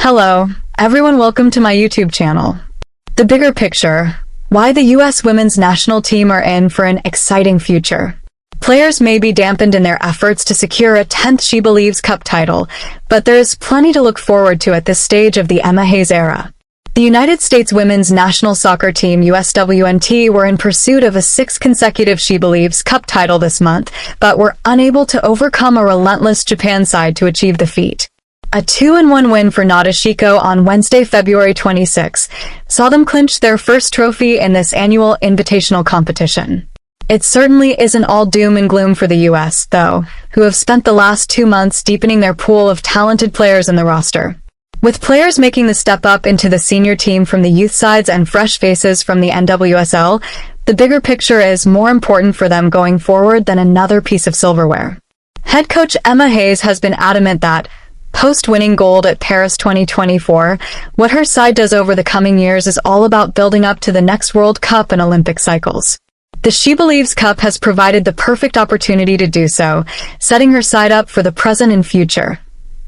Hello, everyone, welcome to my YouTube channel. The bigger picture: why the US women's national team are in for an exciting future. Players may be dampened in their efforts to secure a 10th SheBelieves Cup title, but there is plenty to look forward to at this stage of the Emma Hayes era. The United States women's national soccer team USWNT were in pursuit of a 6th consecutive SheBelieves Cup title this month, but were unable to overcome a relentless Japan side to achieve the feat. A 2-1 win for Nadeshiko on Wednesday, February 26, saw them clinch their first trophy in this annual invitational competition. It certainly isn't all doom and gloom for the US, though, who have spent the last 2 months deepening their pool of talented players in the roster. With players making the step up into the senior team from the youth sides and fresh faces from the NWSL, the bigger picture is more important for them going forward than another piece of silverware. Head coach Emma Hayes has been adamant that, post-winning gold at Paris 2024, what her side does over the coming years is all about building up to the next World Cup and Olympic cycles. The SheBelieves Cup has provided the perfect opportunity to do so, setting her side up for the present and future.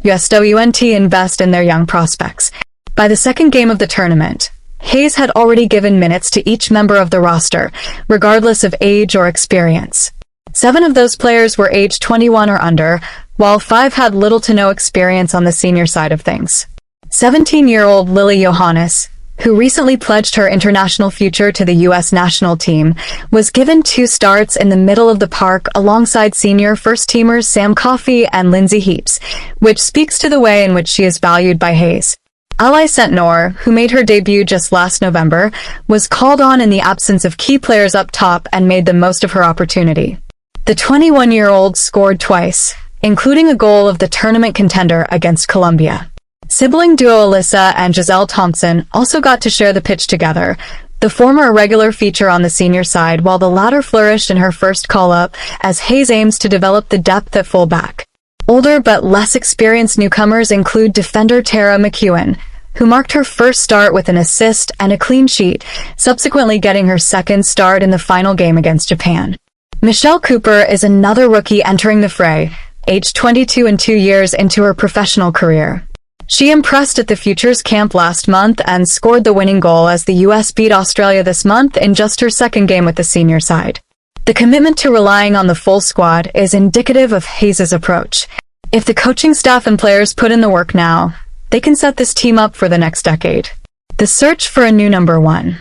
USWNT invest in their young prospects. By the second game of the tournament, Hayes had already given minutes to each member of the roster, regardless of age or experience. 7 of those players were aged 21 or under, while 5 had little to no experience on the senior side of things. 17-year-old Lily Johannes, who recently pledged her international future to the U.S. national team, was given 2 starts in the middle of the park alongside senior first-teamers Sam Coffey and Lindsay Heaps, which speaks to the way in which she is valued by Hayes. Ally Sentnor, who made her debut just last November, was called on in the absence of key players up top and made the most of her opportunity. The 21-year-old scored twice, including a goal of the tournament contender against Colombia. Sibling duo Alyssa and Giselle Thompson also got to share the pitch together, the former a regular feature on the senior side, while the latter flourished in her first call-up as Hayes aims to develop the depth at fullback. Older but less experienced newcomers include defender Tara McEwen, who marked her first start with an assist and a clean sheet, subsequently getting her second start in the final game against Japan. Michelle Cooper is another rookie entering the fray, aged 22 and 2 years into her professional career. She impressed at the Futures camp last month and scored the winning goal as the US beat Australia this month in just her second game with the senior side. The commitment to relying on the full squad is indicative of Hayes' approach. If the coaching staff and players put in the work now, they can set this team up for the next decade. The search for a new number 1.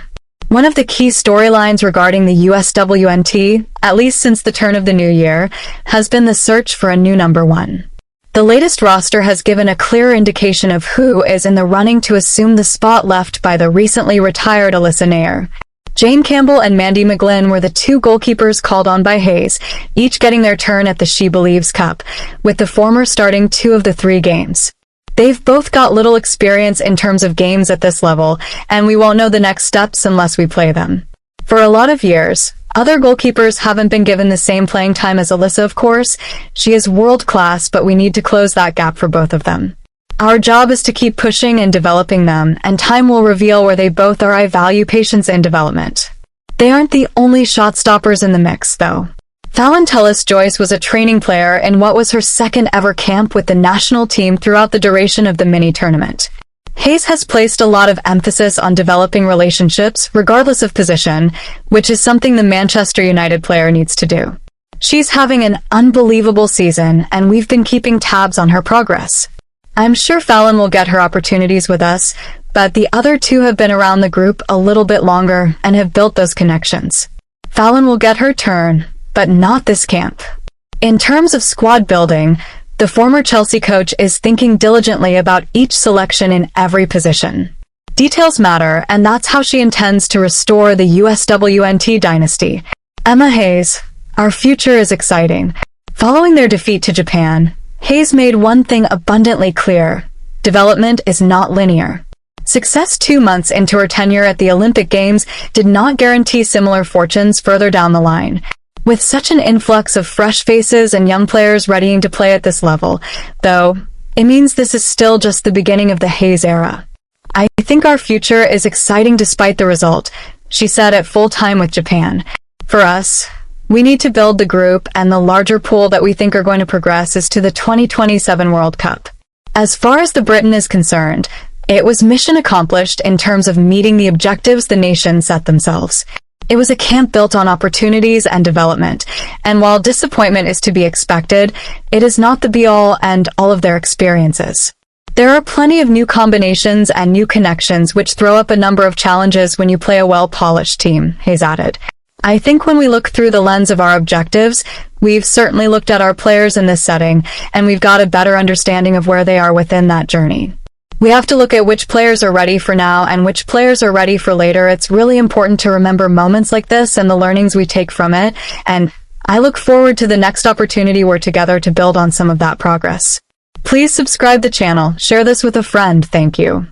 One of the key storylines regarding the USWNT, at least since the turn of the new year, has been the search for a new number 1. The latest roster has given a clear indication of who is in the running to assume the spot left by the recently retired Alyssa Nair. Jane Campbell and Mandy McGlynn were the 2 goalkeepers called on by Hayes, each getting their turn at the SheBelieves Cup, with the former starting 2 of the 3 games. They've both got little experience in terms of games at this level, and we won't know the next steps unless we play them. For a lot of years, other goalkeepers haven't been given the same playing time as Alyssa, of course. She is world-class, but we need to close that gap for both of them. Our job is to keep pushing and developing them, and time will reveal where they both are. I value patience and development. They aren't the only shot-stoppers in the mix, though. Fallon Tullis-Joyce was a training player in what was her second ever camp with the national team throughout the duration of the mini-tournament. Hayes has placed a lot of emphasis on developing relationships, regardless of position, which is something the Manchester United player needs to do. She's having an unbelievable season, and we've been keeping tabs on her progress. I'm sure Fallon will get her opportunities with us, but the other 2 have been around the group a little bit longer and have built those connections. Fallon will get her turn, but not this camp. In terms of squad building, the former Chelsea coach is thinking diligently about each selection in every position. Details matter, and that's how she intends to restore the USWNT dynasty. Emma Hayes, our future is exciting. Following their defeat to Japan, Hayes made one thing abundantly clear: development is not linear. Success 2 months into her tenure at the Olympic Games did not guarantee similar fortunes further down the line. With such an influx of fresh faces and young players readying to play at this level, though, it means this is still just the beginning of the Hayes era. I think our future is exciting despite the result, she said at full time with Japan. For us, we need to build the group, and the larger pool that we think are going to progress is to the 2027 World Cup. As far as the Britain is concerned, it was mission accomplished in terms of meeting the objectives the nation set themselves. It was a camp built on opportunities and development, and while disappointment is to be expected, it is not the be-all and all of their experiences. There are plenty of new combinations and new connections which throw up a number of challenges when you play a well-polished team, Hayes added. I think when we look through the lens of our objectives, we've certainly looked at our players in this setting, and we've got a better understanding of where they are within that journey. We have to look at which players are ready for now and which players are ready for later. It's really important to remember moments like this and the learnings we take from it, and I look forward to the next opportunity we're together to build on some of that progress. Please subscribe the channel, share this with a friend, thank you.